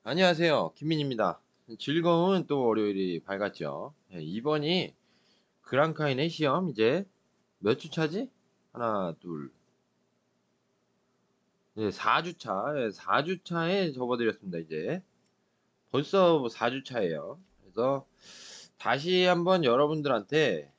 안녕하세요. 김민입니다. 즐거운 또 월요일이 밝았죠. 이번이 그랑카이네 시험 이제 몇 주 차지? 하나, 둘, 4주 차. 4주 차에 접어들였습니다, 이제. 벌써 4주 차예요. 그래서 다시 한번 여러분들한테,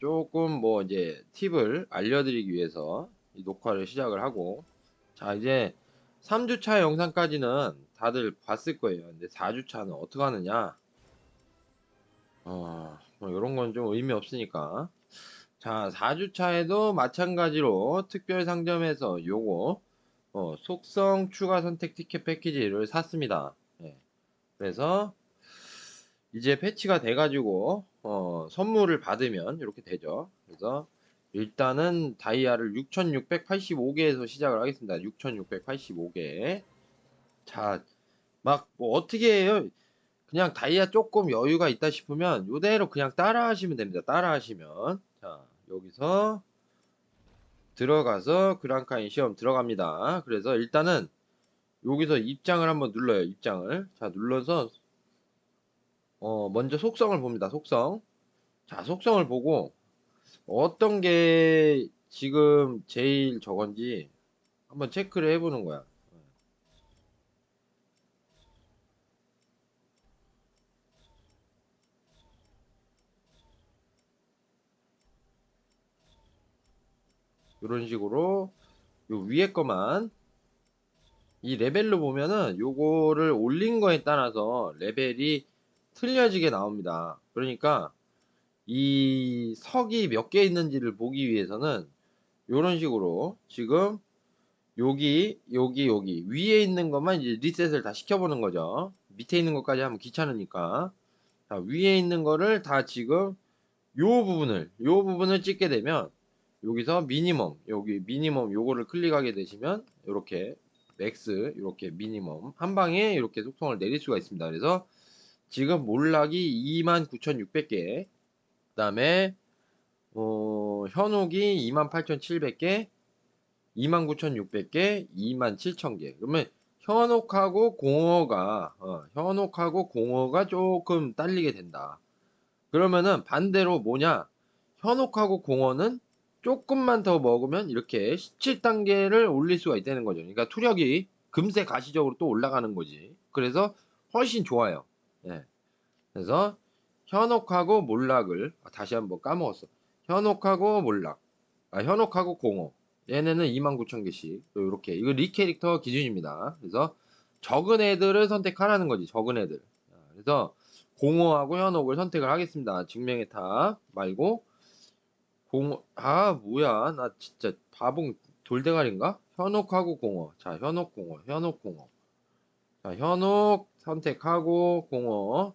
조금 뭐 이제 팁을 알려드리기 위해서 이 녹화를 시작을 하고, 자, 이제 3주 차 영상까지는 다들 봤을 거예요. 근데 4주 차는 어떻게 하느냐? 뭐 요런 건 좀 의미 없으니까. 자, 4주차에도 마찬가지로 특별 상점에서 요거, 속성 추가 선택 티켓 패키지를 샀습니다. 예. 그래서 이제 패치가 돼가지고, 선물을 받으면 이렇게 되죠. 그래서 일단은 다이아를 6685개에서 시작을 하겠습니다. 6685개. 자, 막 뭐 어떻게 해요? 그냥 다이아 조금 여유가 있다 싶으면 요대로 그냥 따라 하시면 됩니다. 따라 하시면. 자, 여기서 들어가서 그랑카인 시험 들어갑니다. 그래서 일단은 여기서 입장을 한번 눌러요. 입장을. 자, 눌러서 먼저 속성을 봅니다. 속성. 자, 속성을 보고 어떤 게 지금 제일 저건지 한번 체크를 해보는 거야. 이런 식으로 요 위에 거만 이 레벨로 보면은 요거를 올린 거에 따라서 레벨이 틀려지게 나옵니다. 그러니까 이 석이 몇 개 있는지를 보기 위해서는 요런 식으로 지금 여기 위에 있는 것만 이제 리셋을 다 시켜보는 거죠. 밑에 있는 것까지 하면 귀찮으니까. 자, 위에 있는 거를 다 지금 요 부분을 찍게 되면 여기서 미니멈 여기 미니멈 요거를 클릭하게 되시면 요렇게 맥스 요렇게 미니멈 한 방에 이렇게 속성을 내릴 수가 있습니다. 그래서 지금 몰락이 29,600개 그다음에 현혹이 28,700개 29,600개 27,000개 그러면 현혹하고 공허가 조금 딸리게 된다. 그러면은 반대로 뭐냐? 현혹하고 공원은 조금만 더 먹으면 이렇게 17단계를 올릴 수가 있다는 거죠. 그러니까 투력이 금세 가시적으로 또 올라가는 거지. 그래서 훨씬 좋아요. 예. 그래서 현혹하고 몰락을 다시 한번 까먹었어. 현혹하고 몰락. 현혹하고 공허. 얘네는 29,000개씩. 이렇게 이거 리캐릭터 기준입니다. 그래서 적은 애들을 선택하라는 거지. 적은 애들. 그래서 공허하고 현혹을 선택을 하겠습니다. 증명의 탑 말고 뭐야 나 진짜 바봉 돌대가리인가? 현혹하고 공허. 자, 현혹 공허 현혹 공허. 자, 현혹 선택하고 공허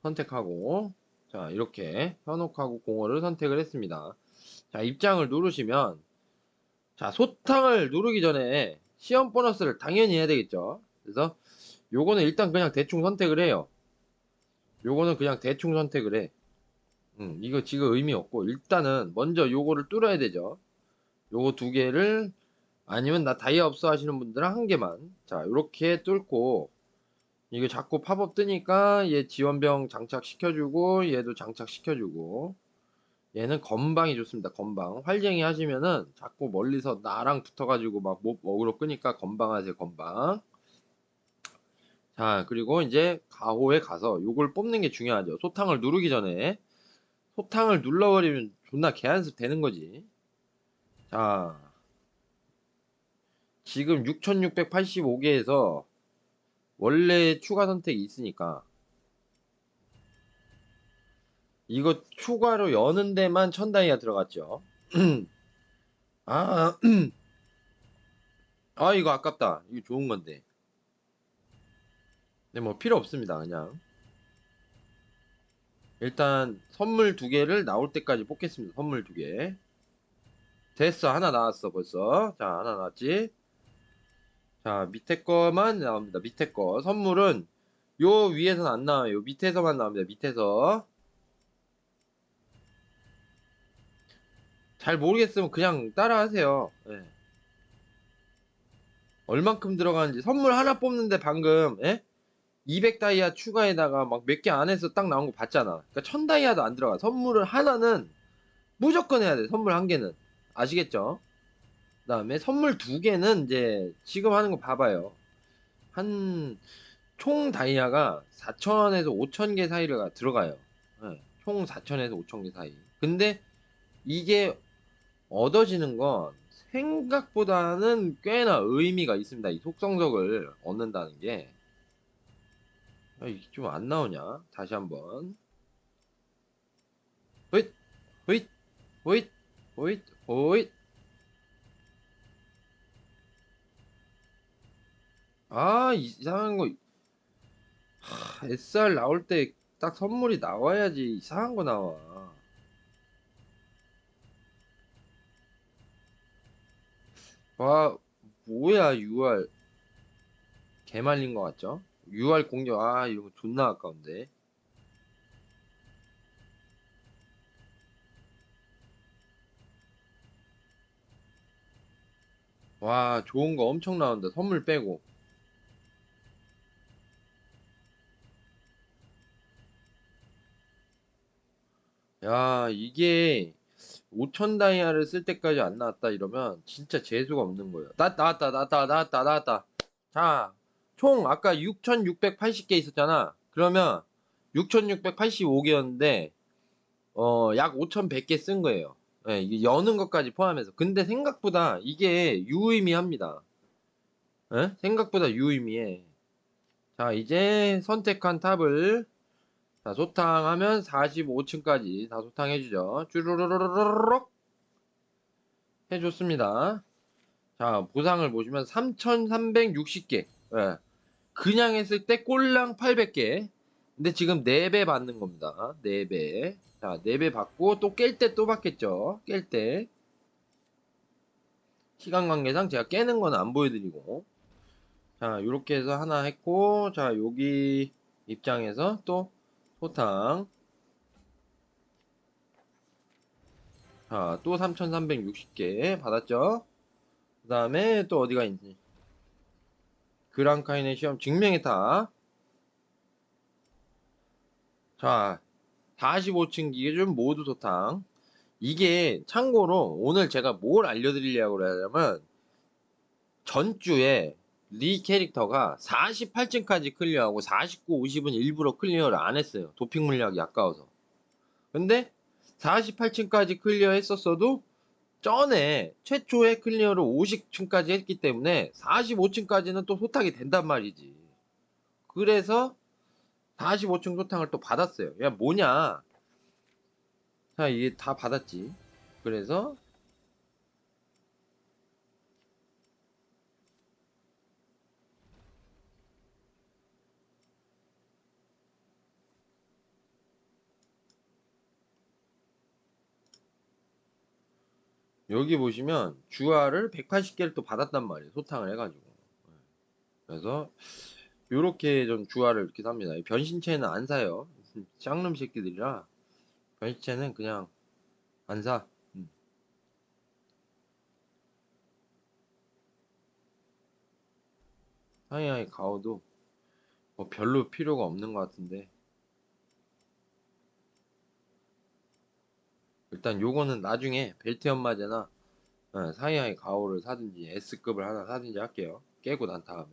선택하고 자, 이렇게 현혹하고 공허를 선택을 했습니다. 자, 입장을 누르시면 자, 소탕을 누르기 전에 시험 보너스를 당연히 해야 되겠죠. 그래서 요거는 일단 그냥 대충 선택을 해요. 요거는 그냥 대충 선택을 해. 이거 지금 의미 없고 일단은 먼저 요거를 뚫어야 되죠. 요거 두 개를 아니면 나 다이아 없어 하시는 분들은 한 개만 자 요렇게 뚫고 이게 자꾸 팝업 뜨니까 얘 지원병 장착시켜주고 얘도 장착시켜주고 얘는 건방이 좋습니다. 건방 활쟁이 하시면은 자꾸 멀리서 나랑 붙어가지고 막 목 먹으러 끄니까 건방하세요. 건방. 자 그리고 이제 가호에 가서 요걸 뽑는 게 중요하죠. 소탕을 누르기 전에 소탕을 눌러버리면 존나 개한습 되는 거지. 자, 지금 6685개에서 원래 추가 선택이 있으니까 이거 추가로 여는 데만 1000다이아 들어갔죠. 아, 이거 아깝다. 이거 좋은 건데. 근데 뭐 필요 없습니다. 그냥. 일단 선물 두 개를 나올 때까지 뽑겠습니다. 선물 두 개. 됐어. 하나 나왔어, 벌써. 자, 하나 나왔지. 자, 밑에 거만 나옵니다. 밑에 거. 선물은 요 위에서는 안 나와요. 요 밑에서만 나옵니다. 밑에서. 잘 모르겠으면 그냥 따라 하세요. 예. 얼만큼 들어가는지. 선물 하나 뽑는데 방금, 예? 200 다이아 추가에다가 막 몇 개 안 해서 딱 나온 거 봤잖아. 그러니까 1000 다이아도 안 들어가. 선물을 하나는 무조건 해야 돼. 선물 한 개는. 아시겠죠? 그다음에 선물 두 개는 이제 지금 하는 거 봐봐요. 한 총 다이아가 4,000에서 5,000개 사이가 들어가요. 네, 총 4,000에서 5,000개 사이. 근데 이게 얻어지는 건 생각보다는 꽤나 의미가 있습니다. 이 속성석을 얻는다는 게. 이게 좀 안 나오냐? 다시 한번. 호잇, 호잇, 호잇, 호잇, 호잇. 아, 이상한 거. SR 나올 때 딱 선물이 나와야지. 이상한 거 나와. 와, 뭐야, UR. 개말린 거 같죠? UR 공격, 이거 존나 아까운데. 와, 좋은 거 엄청 나온다. 선물 빼고. 야, 이게 5천 다이아를 쓸 때까지 안 나왔다 이러면 진짜 재수가 없는 거예요. 나왔다. 자, 총 아까 6,680개 있었잖아. 그러면 6,685개였는데 약 5,100개 쓴 거예요. 예, 이게 여는 것까지 포함해서. 근데 생각보다 이게 유의미합니다. 예? 생각보다 유의미해. 자, 이제 선택한 탑을 자, 소탕하면 45층까지 다 소탕해주죠. 쭈루루루루룩 해줬습니다. 자, 보상을 보시면 3,360개. 예. 그냥 했을 때 꼴랑 800개. 근데 지금 4배 받는 겁니다. 4배. 자, 4배 받고 또 깰 때 또 받겠죠. 깰 때. 시간 관계상 제가 깨는 건 안 보여드리고. 자, 요렇게 해서 하나 했고, 자, 여기 입장에서 또 소탕. 자, 또 3,360개 받았죠? 그 다음에 또 어디가 있니? 그랑카이네 시험 증명했다. 자, 45층 기준 모두 소탕. 이게 참고로 오늘 제가 뭘 알려드리려고 그러냐면 전주에 리 캐릭터가 48층까지 클리어하고 49, 50은 일부러 클리어를 안 했어요. 도핑 물약이 아까워서. 근데 48층까지 클리어 했었어도 전에 최초의 클리어를 50층까지 했기 때문에 45층까지는 또 소탕이 된단 말이지. 그래서 45층 소탕을 또 받았어요. 야, 뭐냐? 자, 이게 다 받았지. 그래서 여기 보시면 주화를 180개를 또 받았단 말이에요. 소탕을 해가지고. 그래서 요렇게 좀 주화를 이렇게 삽니다. 변신체는 안 사요. 쌍놈 새끼들이라 변신체는 그냥 안 사. 하이하이 가오도 뭐 별로 필요가 없는 것 같은데 일단 요거는 나중에 벨트 연마제나 사이하이 가오를 사든지 S급을 하나 사든지 할게요. 깨고 난 다음에.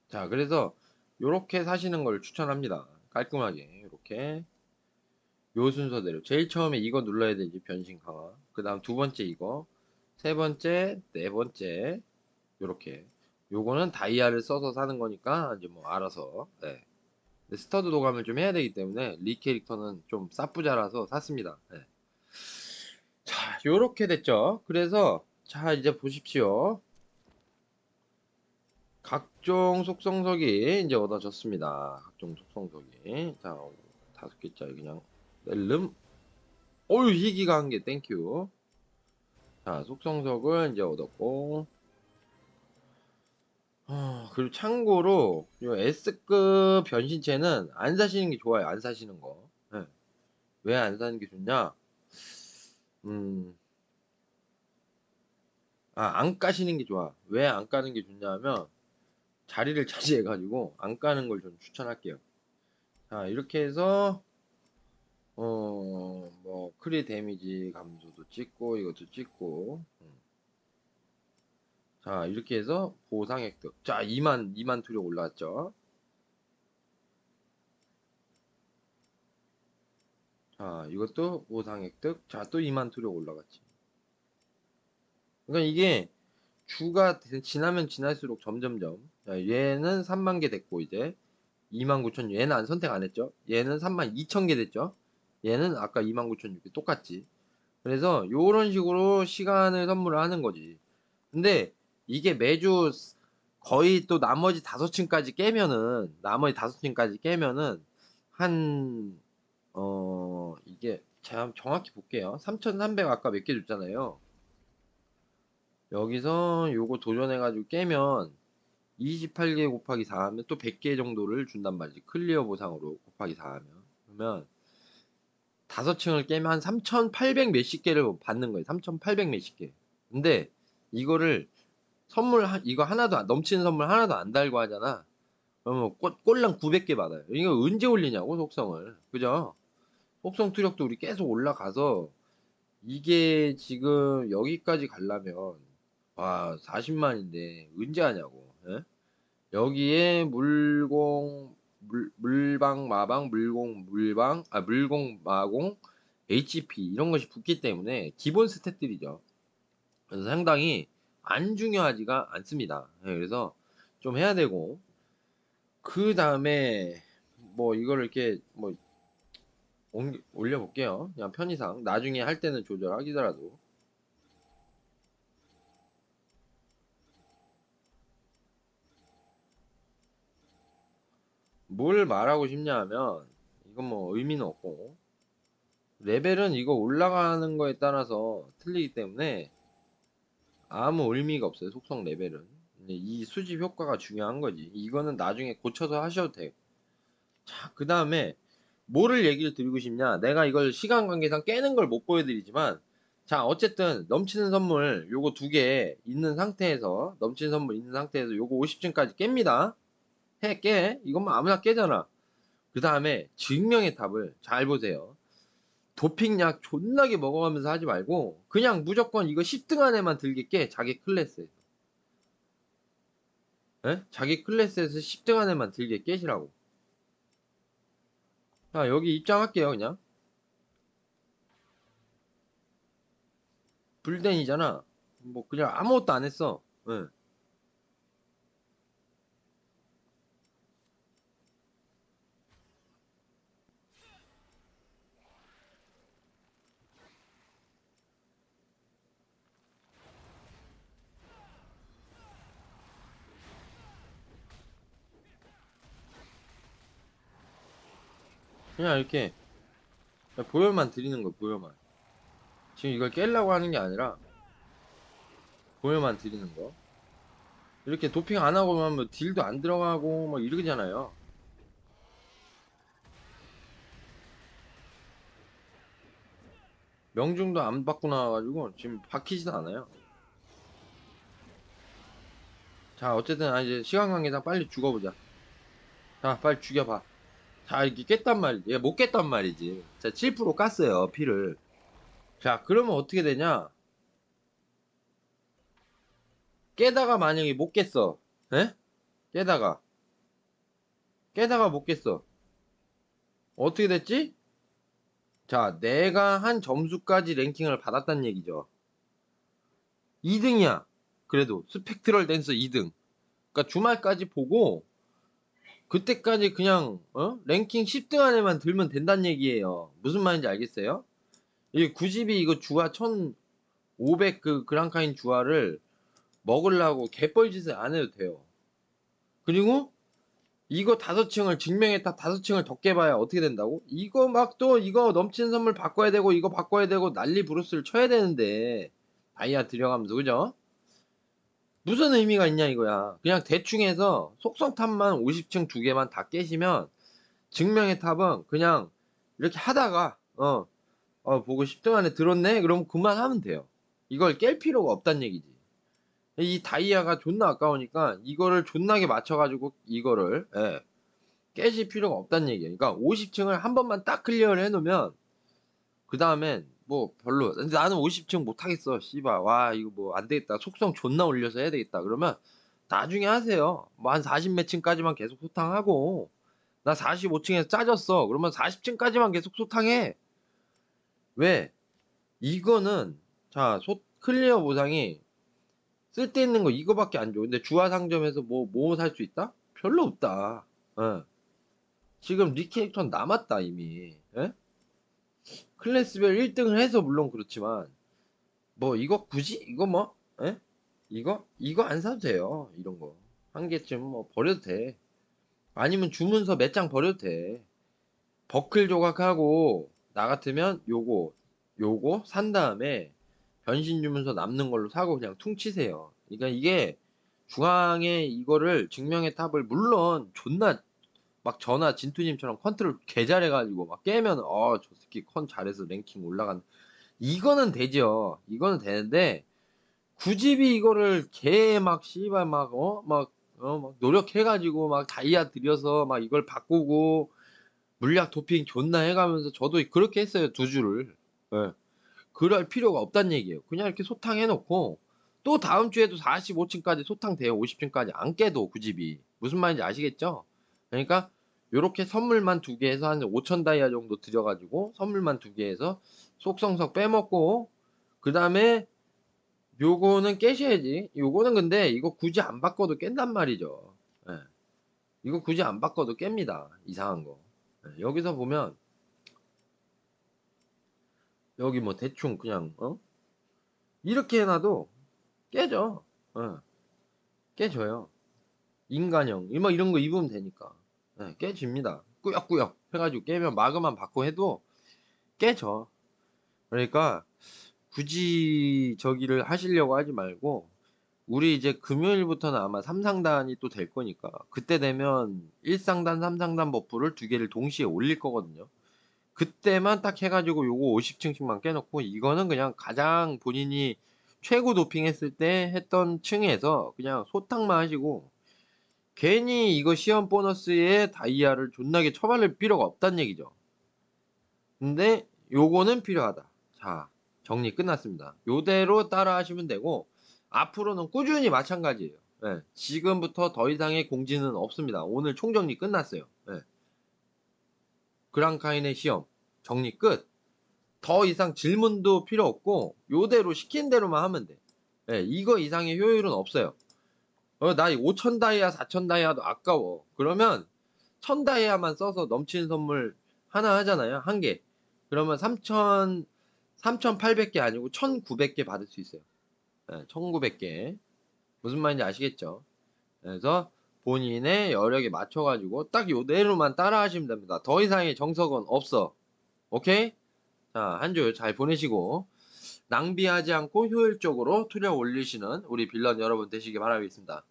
자, 그래서 요렇게 사시는 걸 추천합니다. 깔끔하게 요렇게 요 순서대로 제일 처음에 이거 눌러야 되지. 변신 강화. 그 다음 두 번째 이거, 세 번째, 네 번째 요렇게. 요거는 다이아를 써서 사는 거니까 이제 뭐 알아서. 네. 근데 스터드 도감을 좀 해야 되기 때문에 리 캐릭터는 좀 싸쁘자라서 샀습니다. 네. 자, 요렇게 됐죠. 그래서 자, 이제 보십시오. 각종 속성석이 이제 얻어졌습니다. 각종 속성석이. 자, 5개짜리 그냥 낼름. 어유, 희귀가 한 개, 땡큐. 자, 속성석을 이제 얻었고. 그리고 참고로, 요 S급 변신체는 안 사시는 게 좋아요. 안 사시는 거. 네. 왜 안 사는 게 좋냐? 음, 안 까시는 게 좋아. 왜 안 까는 게 좋냐 하면, 자리를 차지해가지고 안 까는 걸 좀 추천할게요. 자, 이렇게 해서 뭐 크리 데미지 감소도 찍고 이것도 찍고 자, 이렇게 해서 보상 획득. 자, 2만 투력 올라왔죠. 자, 이것도 보상 획득. 자, 또 2만 투력 올라갔지. 그러니까 이게 주가 지나면 지날수록 점점점. 자, 얘는 3만 개 됐고 이제 29,000, 얘는 안 선택 안 했죠. 얘는 32,000개 됐죠. 얘는 아까 29,600 똑같지. 그래서 요런 식으로 시간을 선물을 하는 거지. 근데 이게 매주 거의 또 나머지 5층까지 깨면은 한 이게 제가 정확히 볼게요. 3,300 아까 몇 개 줬잖아요. 여기서 요거 도전해가지고 깨면 28개 곱하기 4 하면 또 100개 정도를 준단 말이지. 클리어 보상으로 곱하기 4 하면. 그러면 5층을 깨면 한 3,800 몇십 개를 받는 거예요. 3,800 몇십 개. 근데 이거를 이거 하나도 넘치는 선물 하나도 안 달고 하잖아. 그러면 꼴랑 900개 받아요. 이거 언제 올리냐고, 속성을. 그죠? 속성 투력도 우리 계속 올라가서 이게 지금 여기까지 가려면 와 40만인데 언제 하냐고. 예? 여기에 물방 마방 물공 마공 HP 이런 것이 붙기 때문에 기본 스탯들이죠. 그래서 상당히 안 중요하지가 않습니다. 예, 그래서 좀 해야 되고 그 다음에 뭐 이거를 이렇게 뭐 올려볼게요. 그냥 편의상 나중에 할 때는 조절하기더라도 뭘 말하고 싶냐 하면 이건 뭐 의미는 없고 레벨은 이거 올라가는 거에 따라서 틀리기 때문에 아무 의미가 없어요. 속성 레벨은 이 수집 효과가 중요한 거지. 이거는 나중에 고쳐서 하셔도 돼요. 자, 그 다음에 뭐를 얘기를 드리고 싶냐, 내가 이걸 시간 관계상 깨는 걸 못 보여드리지만 자, 어쨌든 넘치는 선물 요거 2개 있는 상태에서 넘치는 선물 있는 상태에서 요거 50층까지 깹니다. 깨 이것만 아무나 깨잖아. 그 다음에 증명의 탑을 잘 보세요. 도핑약 존나게 먹어가면서 하지 말고 그냥 무조건 이거 10등 안에만 들게 깨. 자기 클래스에서. 에? 자기 클래스에서 10등 안에만 들게 깨시라고. 자, 여기 입장할게요. 그냥 불댄이잖아. 뭐 그냥 아무것도 안 했어. 예. 그냥 이렇게 보혈만 드리는 거예요. 보혈만. 지금 이걸 깨려고 하는 게 아니라 보혈만 드리는 거. 이렇게 도핑 안 하고 하면 뭐 딜도 안 들어가고 뭐 이러잖아요. 명중도 안 받고 나와가지고 지금 박히지도 않아요. 자, 어쨌든 이제 시간 관계상 빨리 죽어보자. 자, 빨리 죽여봐. 자, 이렇게 깼단 말이지. 얘 못 깼단 말이지. 자, 7% 깠어요, 피를. 자, 그러면 어떻게 되냐? 깨다가 만약에 못 깼어. 에? 깨다가. 깨다가 못 깼어. 어떻게 됐지? 자, 내가 한 점수까지 랭킹을 받았단 얘기죠. 2등이야. 그래도 스펙트럴 댄서 2등. 그러니까 주말까지 보고 그때까지 그냥 랭킹 10등 안에만 들면 된다는 얘기예요. 무슨 말인지 알겠어요? 이 90이 이거 주화 1500 그 그랑카인 주화를 먹으려고 개뻘짓을 안 해도 돼요. 그리고 이거 5층을 증명했다 5층을 더 깨봐야 어떻게 된다고? 이거 막 또 이거 넘치는 선물 바꿔야 되고 이거 바꿔야 되고 난리 브루스를 쳐야 되는데 다이아 들여가면서 그죠? 무슨 의미가 있냐 이거야. 그냥 대충 해서 속성탑만 50층 2개만 다 깨시면 증명의 탑은 그냥 이렇게 하다가 보고 10등 안에 들었네? 그럼 그만하면 돼요. 이걸 깰 필요가 없단 얘기지. 이 다이아가 존나 아까우니까 이거를 존나게 맞춰가지고 이거를 깨실 필요가 없다는 얘기예요. 그러니까 50층을 한 번만 딱 클리어를 해놓으면 그 다음엔 뭐 별로. 근데 나는 50층 못하겠어. 씨발 와 이거 뭐 안되겠다. 속성 존나 올려서 해야 되겠다. 그러면 나중에 하세요. 뭐 한 40 몇 층까지만 계속 소탕하고 나 45층에서 짜졌어. 그러면 40층까지만 계속 소탕해. 왜? 이거는 자 클리어 보상이 쓸데있는 거 이거밖에 안 줘. 근데 주화 상점에서 뭐 살 수 있다? 별로 없다. 예. 지금 리캐릭터는 남았다 이미. 예? 클래스별 1등을 해서 물론 그렇지만 뭐 이거 굳이 이거 뭐 예? 이거 안 사도 돼요. 이런 거 한 개쯤 뭐 버려도 돼. 아니면 주문서 몇 장 버려도 돼. 버클 조각하고 나 같으면 요거 산 다음에 변신 주문서 남는 걸로 사고 그냥 퉁치세요. 그러니까 이게 중앙에 이거를 증명의 탑을 물론 존나 막 전화 진투님처럼 컨트롤 개 잘해가지고 막 깨면 저 새끼 컨 잘해서 랭킹 올라간 이거는 되죠. 이거는 되는데 굳이 이거를 개 막 씨발 막 노력해가지고 막 다이아 들여서 막 이걸 바꾸고 물약 도핑 존나 해가면서 저도 그렇게 했어요. 두 줄을. 예. 그럴 필요가 없다는 얘기예요. 그냥 이렇게 소탕해놓고 또 다음 주에도 45층까지 소탕돼요. 50층까지 안 깨도 구집이 무슨 말인지 아시겠죠? 그러니까 요렇게 선물만 두 개 해서 한 5천 다이아 정도 들여가지고 선물만 두 개 해서 속성석 빼먹고 그 다음에 요거는 깨셔야지. 요거는 근데 이거 굳이 안 바꿔도 깬단 말이죠. 예. 이거 굳이 안 바꿔도 깹니다. 이상한 거. 예. 여기서 보면 여기 뭐 대충 그냥 이렇게 해놔도 깨져. 예. 깨져요. 인간형 뭐 이런 거 입으면 되니까. 예. 깨집니다. 꾸역꾸역 해가지고 깨면 마그만 받고 해도 깨져. 그러니까 굳이 저기를 하시려고 하지 말고 우리 이제 금요일부터는 아마 3상단이 또 될 거니까 그때 되면 1상단 3상단 버프를 두 개를 동시에 올릴 거거든요. 그때만 딱 해가지고 요거 50층씩만 깨놓고 이거는 그냥 가장 본인이 최고 도핑했을 때 했던 층에서 그냥 소탕만 하시고 괜히 이거 시험 보너스에 다이아를 존나게 처발릴 필요가 없다는 얘기죠. 근데 요거는 필요하다. 자, 정리 끝났습니다. 요대로 따라 하시면 되고 앞으로는 꾸준히 마찬가지예요. 예, 지금부터 더 이상의 공지는 없습니다. 오늘 총정리 끝났어요. 예, 그랑카인의 시험 정리 끝. 더 이상 질문도 필요 없고 요대로 시킨 대로만 하면 돼. 예, 이거 이상의 효율은 없어요. 나 5천 다이아 4천 다이아도 아까워. 그러면 1000 다이아만 써서 넘치는 선물 하나 하잖아요. 한 개. 그러면 3,800개 아니고 1,900개 받을 수 있어요. 예, 1,900개. 무슨 말인지 아시겠죠? 그래서 본인의 여력에 맞춰가지고 딱 요대로만 따라 하시면 됩니다. 더 이상의 정석은 없어. 오케이? 자, 한 주 잘 보내시고 낭비하지 않고 효율적으로 투력 올리시는 우리 빌런 여러분 되시길 바라겠습니다.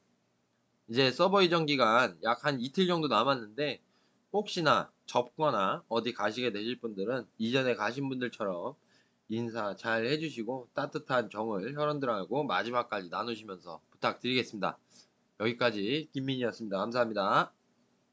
이제 서버 이전 기간 약 한 이틀 정도 남았는데 혹시나 접거나 어디 가시게 되실 분들은 이전에 가신 분들처럼 인사 잘 해주시고 따뜻한 정을 혈원들하고 마지막까지 나누시면서 부탁드리겠습니다. 여기까지 김민이었습니다. 감사합니다.